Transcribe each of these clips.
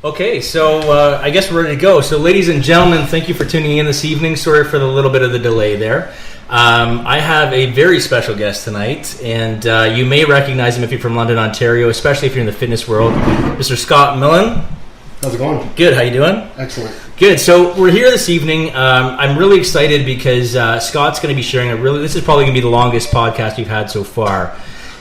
Okay, so I guess we're ready to go. So ladies and gentlemen, thank you for tuning in this evening. Sorry for the little bit of the delay there. I have a very special guest tonight, and you may recognize him if you're from London, Ontario, especially if you're in the fitness world. Mr. Scott Milne. How's it going? Good, how you doing? Excellent. Good, so we're here this evening. I'm really excited because Scott's going to be sharing this is probably going to be the longest podcast we've had so far.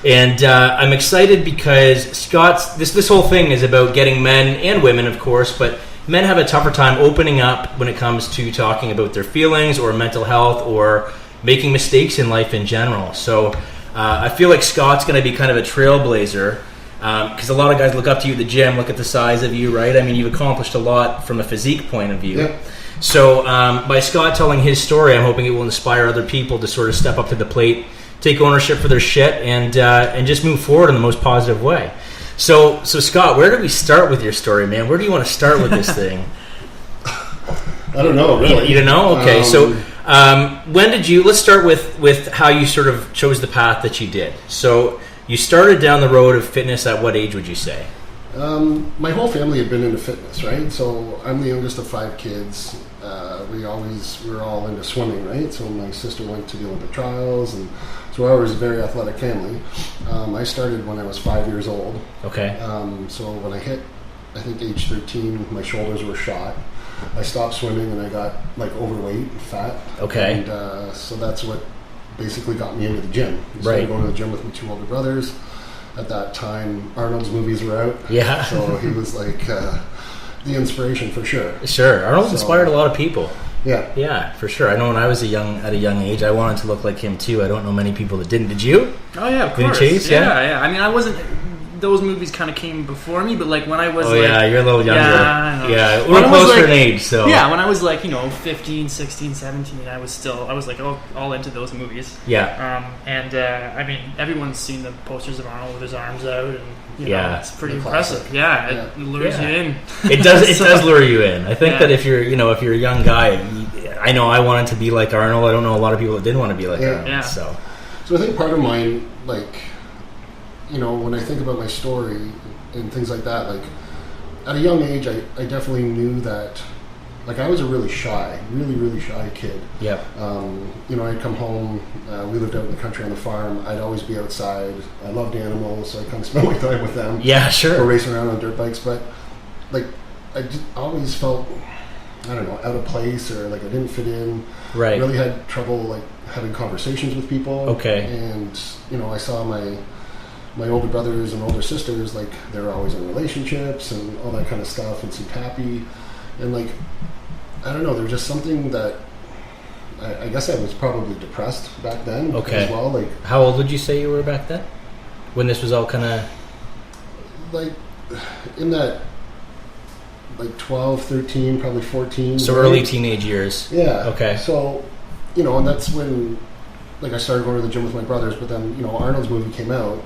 And I'm excited because Scott's this whole thing is about getting men and women, of course, but men have a tougher time opening up when it comes to talking about their feelings or mental health or making mistakes in life in general. So I feel like Scott's going to be kind of a trailblazer because a lot of guys look up to you at the gym, look at the size of you, right? I mean, you've accomplished a lot from a physique point of view. Yeah. So by Scott telling his story, I'm hoping it will inspire other people to sort of step up to the plate, take ownership for their shit, and just move forward in the most positive way. So Scott, where do we start with your story, man? Where do you want to start with this thing? I don't know, really. You don't know? Okay, so when did you? Let's start with how you sort of chose the path that you did. So you started down the road of fitness at what age would you say? My whole family had been into fitness, right? So I'm the youngest of 5 kids. We were all into swimming, right? So my sister went to the Olympic trials, and so I was a very athletic family. I started when I was 5 years old. Okay. So when I hit, I think age 13, my shoulders were shot. I stopped swimming and I got like overweight, fat. Okay. And so that's what basically got me into the gym. I started Right. going to the gym with my 2 older brothers. At that time, Arnold's movies were out. Yeah. So he was like the inspiration for sure. Sure. Arnold inspired a lot of people. Yeah. Yeah, for sure. I know when I was at a young age, I wanted to look like him too. I don't know many people that didn't. Did you? Oh yeah, of Did course. you chase? Yeah. I mean, I wasn't. Those movies kind of came before me, but like when I was yeah, you're a little younger. Yeah, I know. Yeah, When we're I was, closer like- in age, so. Yeah, when I was like, 15, 16, 17, I was like all into those movies. Yeah. I mean, everyone's seen the posters of Arnold with his arms out, and Yeah. it's pretty The impressive. classic. Yeah, it lures you in. It does lure you in. I think Yeah. that if you're a young guy, I know I wanted to be like Arnold. I don't know a lot of people that didn't want to be like Arnold. Yeah. So So I think part of mine, like, when I think about my story and things like that, like, at a young age, I definitely knew that, like, I was a really shy kid. yep. I'd come home, we lived out in the country on the farm, I'd always be outside, I loved animals, so I'd kind of spend my time with them. Yeah, Or sure. racing around on dirt bikes, but, like, I just always felt, I don't know, out of place, or, like, I didn't fit in. Right. Really had trouble, like, having conversations with people. Okay. And, I saw my older brothers and older sisters, like, they were always in relationships and all that kind of stuff and seemed happy. And, like, I don't know, there was just something that I guess I was probably depressed back then Okay. as well. Like, How old would you say you were back then? When this was all kind of... like in that, like, 12, 13, probably 14. So right? early teenage years. Yeah. Okay. So, and that's when, like, I started going to the gym with my brothers, but then, Arnold's movie came out,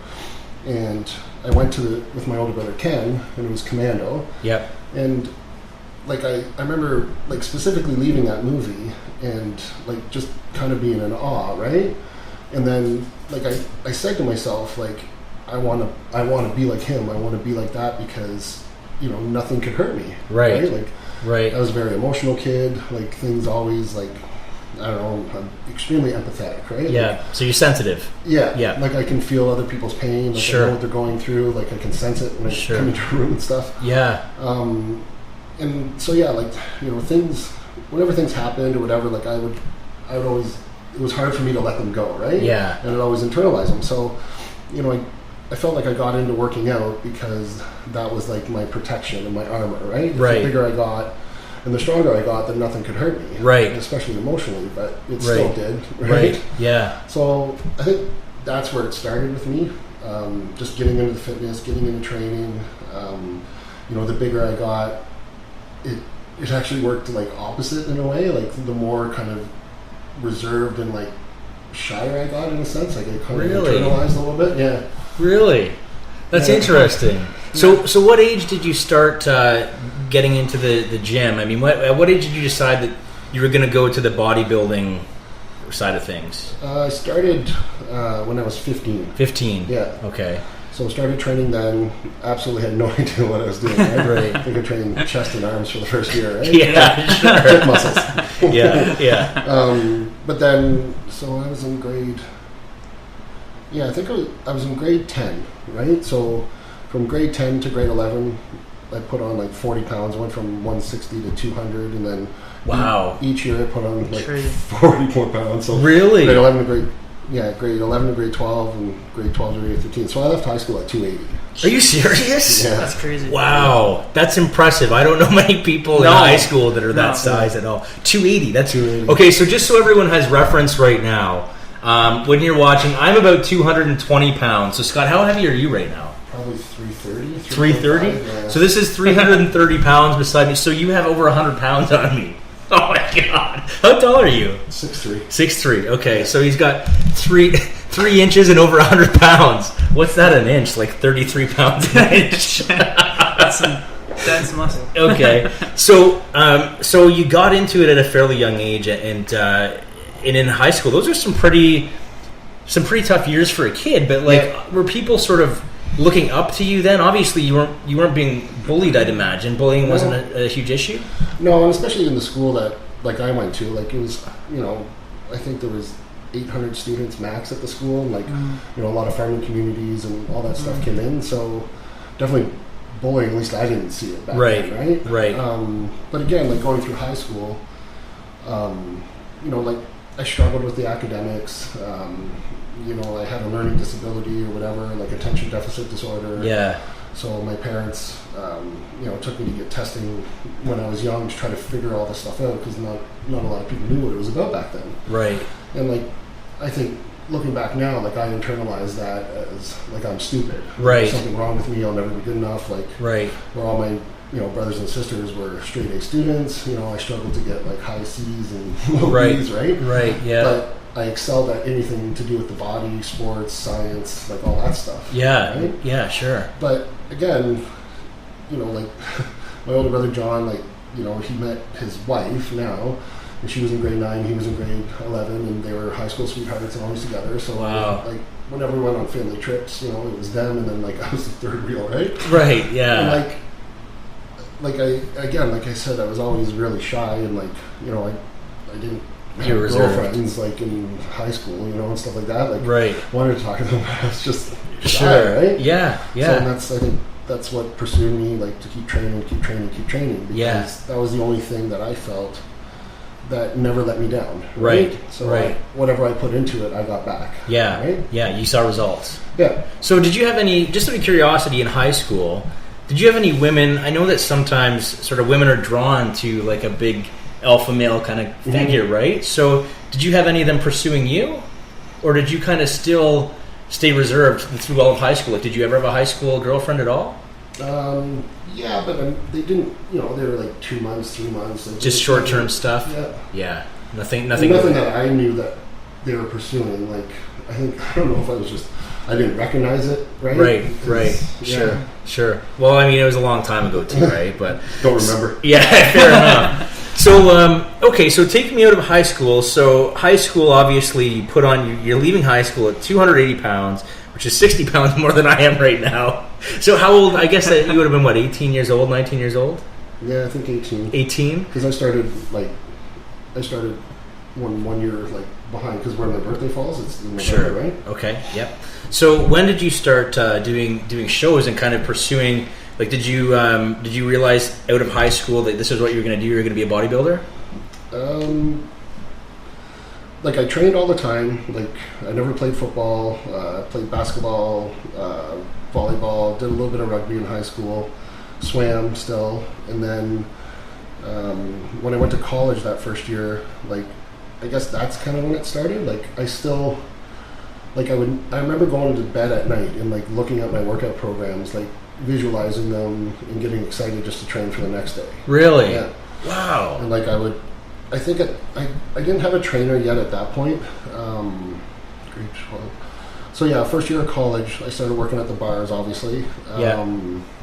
and I went with my older brother Ken, and it was Commando. Yep. And, like, I remember, like, specifically leaving that movie and, like, just kind of being in awe, right? And then, like, I said to myself, like, I want to be like him. I want to be like that because, nothing could hurt me. Right. Like, Right. I was a very emotional kid. Like, things always, like, I don't know, I'm extremely empathetic, right? Yeah. Like, So you're sensitive. yeah. Yeah. Like, I can feel other people's pain. Like, Sure. I know what they're going through. Like, I can sense it when I Sure. come into a room and stuff. Yeah. And so, yeah, like, whenever things happened or whatever, like, I would always, it was hard for me to let them go, right? Yeah. And I'd always internalize them. So, I felt like I got into working out because that was, like, my protection and my armor, right? Right. The bigger I got and the stronger I got, then nothing could hurt me. Right. Especially emotionally, but it Right. still did, Right. Yeah. So I think that's where it started with me. Just getting into the fitness, getting into training. The bigger I got, it actually worked, like, opposite in a way. Like, the more kind of reserved and, like, shyer I got, in a sense. Like, I kind of Really? internalized a little bit. Yeah. Really? That's Yeah. interesting. So what age did you start getting into the gym? I mean, at what age did you decide that you were going to go to the bodybuilding side of things? I started when I was 15. 15. Yeah. Okay. So started training then. Absolutely had no idea what I was doing. Right? Right. I think I trained chest and arms for the first year. Right? Yeah, sure. Hip muscles. Yeah. But then, so I was in grade. Yeah, I think I was in grade 10, right? So from grade 10 to grade 11, I put on like 40 pounds. Went from 160 to 200, and then Wow. each year I put on like Crazy. 40 more pounds. So Really? grade 11 to grade 11 to grade 12, and grade 12 to grade 13. So I left high school at 280. Are you serious? Yeah. That's crazy. Wow, that's impressive. I don't know many people in No. high school that are that No. size at all. 280. That's 280. Okay, so just so everyone has reference right now, when you're watching, I'm about 220 pounds. So Scott, how heavy are you right now? Probably 330. 330. Yeah. So this is 330 pounds beside me. So you have over 100 pounds on me. Oh my god! How tall are you? 6'3". 6'3". Okay, so he's got three inches and over 100 pounds. What's that an inch? Like 33 pounds an inch. That's some dense muscle. Okay, so you got into it at a fairly young age, and in high school, those are some pretty tough years for a kid. But were people sort of looking up to you then? Obviously, you weren't being bullied. I'd imagine bullying wasn't a huge issue. No, and especially in the school that I went to, it was, I think there was 800 students max at the school, and a lot of farming communities and all that stuff came in. So definitely bullying. At least I didn't see it back then, right? Right. But again, going through high school, I struggled with the academics. I had a learning disability or whatever, like attention deficit disorder. Yeah. So my parents, took me to get testing when I was young to try to figure all this stuff out, because not a lot of people knew what it was about back then. Right. And I think looking back now, I internalized that as I'm stupid. Right. There's something wrong with me. I'll never be good enough. Right. Where all my brothers and sisters were straight A students. I struggled to get high C's and low B's. Right. Right. Yeah. But I excelled at anything to do with the body, sports, science, all that stuff. Yeah. Right? Yeah. Sure. But again, my older brother John, he met his wife now, and she was in grade 9, he was in grade 11, and they were high school sweethearts and always together. So wow. Whenever we went on family trips, it was them, and then I was the third wheel, right? Right. Yeah. And like I said, I was always really shy, and I didn't have girlfriends in high school, and stuff like that. Right. Wanted to talk to them, but I was just shy, sure. right? Yeah. Yeah. So I think that's what pursued me, to keep training, because that was the only thing that I felt that never let me down. Right. So right. Whatever I put into it, I got back. Yeah. Right? Yeah. You saw results. Yeah. So did you have any, just out of curiosity, in high school, did you have any women? I know that sometimes sort of women are drawn to a big alpha male kind of figure, right? So did you have any of them pursuing you, or did you kind of still stay reserved through all of high school? Did you ever have a high school girlfriend at all? Yeah, but they didn't. They were 2 months, 3 months. Just short-term stuff. Yeah. Yeah. Nothing that I knew that they were pursuing. I don't know if I was just. I didn't recognize it, right? Right. Yeah. Sure. Well, I mean, it was a long time ago too, right? But don't remember. Yeah, fair enough. So, okay, so take me out of high school. So, high school, obviously, you put on. You're leaving high school at 280 pounds, which is 60 pounds more than I am right now. So, how old? I guess that you would have been 18 years old, 19 years old. Yeah, I think 18. 18. Because I started one year behind, because where my birthday falls, it's in November, sure. Right? Okay. Yep. So when did you start doing shows and kind of pursuing? Did you realize out of high school that this is what you were going to do? You were going to be a bodybuilder. I trained all the time. I never played football. Played basketball, volleyball. Did a little bit of rugby in high school. Swam still, and then when I went to college that first year, I guess that's kind of when it started. I still, I remember going to bed at night and looking at my workout programs, visualizing them and getting excited just to train for the next day. Really? Yeah. Wow. And I think I didn't have a trainer yet at that point. Grade 12. So yeah, first year of college, I started working at the bars, obviously. Yeah.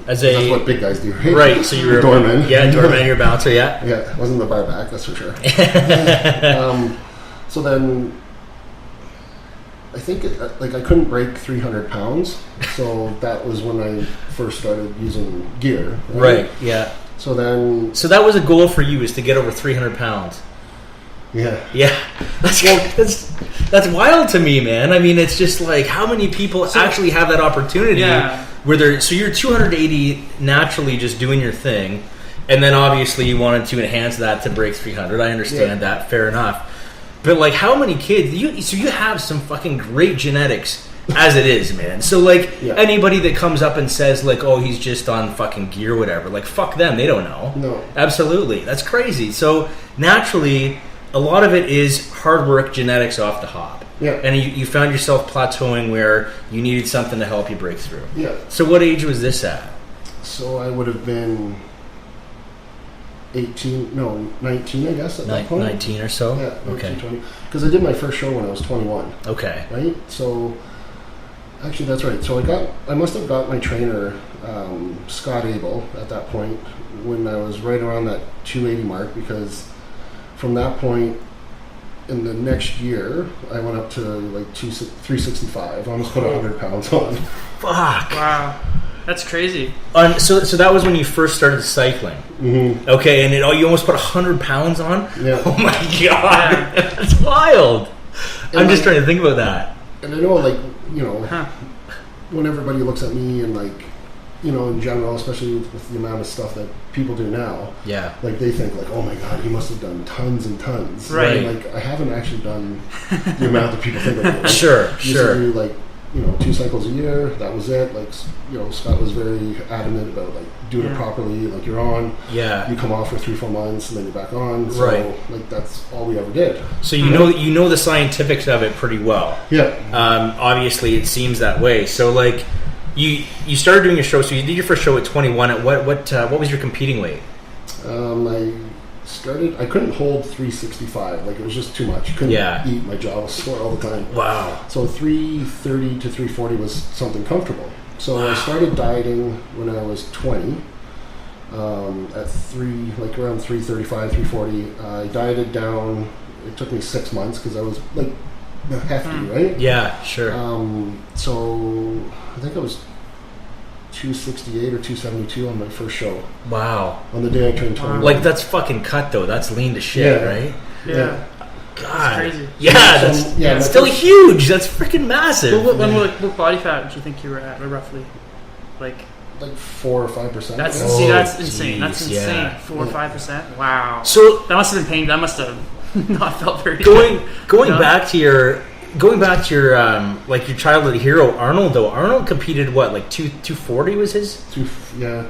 That's what big guys do, right? Right. So you were doorman. Yeah, doorman. You're a bouncer. Yeah. Yeah, it wasn't the bar back, that's for sure. So then, I think like I couldn't break 300 pounds, so that was when I first started using gear. Right. Yeah. So then. So that was a goal for you, is to get over 300 pounds. Yeah. Yeah. That's wild to me, man. I mean, it's just like, how many people actually have that opportunity? Yeah. So you're 280 naturally just doing your thing, and then obviously you wanted to enhance that to break 300. I understand that. Fair enough. But like, how many kids? You have some fucking great genetics as it is, man. So like, anybody that comes up and says like, oh, he's just on fucking gear, whatever. Like, fuck them. They don't know. No. Absolutely. That's crazy. So naturally, a lot of it is hard work, genetics off the hop. Yeah. And you found yourself plateauing where you needed something to help you break through. Yeah. So what age was this at? So I would have been 19, I guess, at that point. 19 or so? Yeah, 19, okay. 20. Because I did my first show when I was 21. Okay. Right? So, actually, that's right. So I must have got my trainer, Scott Abel, at that point, when I was right around that 280 mark, because from that point, in the next year, I went up to like 365. I almost put 100 pounds on. Fuck. Wow. That's crazy. So that was when you first started cycling. Mm-hmm. Okay, and you almost put 100 pounds on? Yeah. Oh my god. Yeah. That's wild. I'm just trying to think about that. And I know, like, you know, when everybody looks at me and, like, you know, in general, especially with the amount of stuff that people do now, like, they think, like, oh my god, he must have done tons and tons. Right. And, like, I haven't actually done the amount that people think I do. Like, Sure. Used to do, like, you know, 2 cycles a year, that was it. Like, you know, Scott was very adamant about, like, doing it properly. Like, you're on, you come off for 3-4 months, and then you're back on. So, like, that's all we ever did. So you know the scientifics of it pretty well. Yeah. Obviously, it seems that way. So, like, you started doing your show. So you did your first show at 21. At what was your competing weight? I couldn't hold 365. Like, it was just too much. Couldn't eat. My jaw was sore all the time. Wow. So 330 to 340 was something comfortable. So I started dieting when I was 20. At around 335, 340. I dieted down. It took me 6 months because I was like hefty, right? Yeah, sure. So I think I was 268 or 272 on my first show. Wow. On the day I turned 21. Like, that's fucking cut though. That's lean to shit, right? Yeah. God. That's crazy. Yeah, that's still huge. That's freaking massive. What body fat do you think you were at, roughly? Like 4 or 5%. That's insane. Geez, That's insane. 4 or 5%. Wow. So that must have been pain. That must have not felt very good. Going back to your like your childhood hero Arnold though. Arnold competed what, like 240 was his?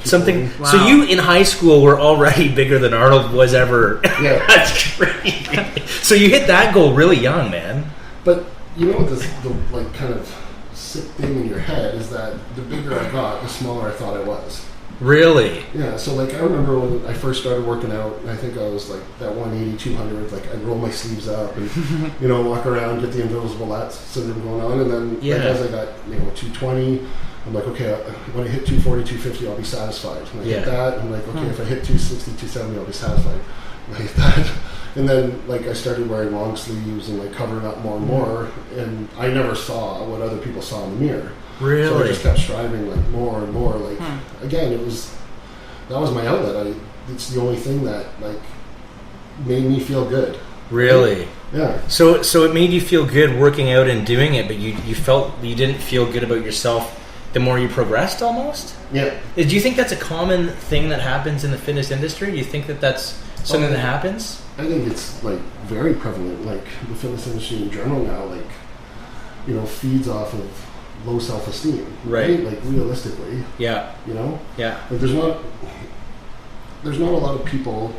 Something. Wow. So you in high school were already bigger than Arnold was ever. Yeah. That's crazy. So you hit that goal really young, man. But you know what the like kind of sick thing in your head is that the bigger I got, the smaller I thought I was. Really? Yeah, so like I remember when I first started working out, and I think I was like that 180, 200, like I'd roll my sleeves up and, you know, walk around, get the invisible lats syndrome going on, and then like, as I got, 220, I'm like, okay, when I hit 240, 250, I'll be satisfied. And I hit that, I'm like, okay, if I hit 260, 270, I'll be satisfied. And I hit that. And then like I started wearing long sleeves and like covering up more and more, and I never saw what other people saw in the mirror. Really? So I just kept striving like more and more. Like again, that was my outlet. It's the only thing that like made me feel good. Really? Yeah. So it made you feel good working out and doing it, but you felt you didn't feel good about yourself the more you progressed, almost? Yeah. Do you think that's a common thing that happens in the fitness industry? Do you think that that's something that happens? I think it's like very prevalent. Like the fitness industry in general now, like, you know, feeds off of low self-esteem, right? Like realistically, you know, like there's not a lot of people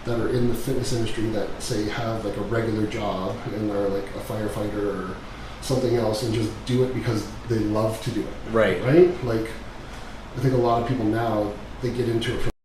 that are in the fitness industry that say have like a regular job and are like a firefighter or something else and just do it because they love to do it, right? Like I think a lot of people now, they get into it for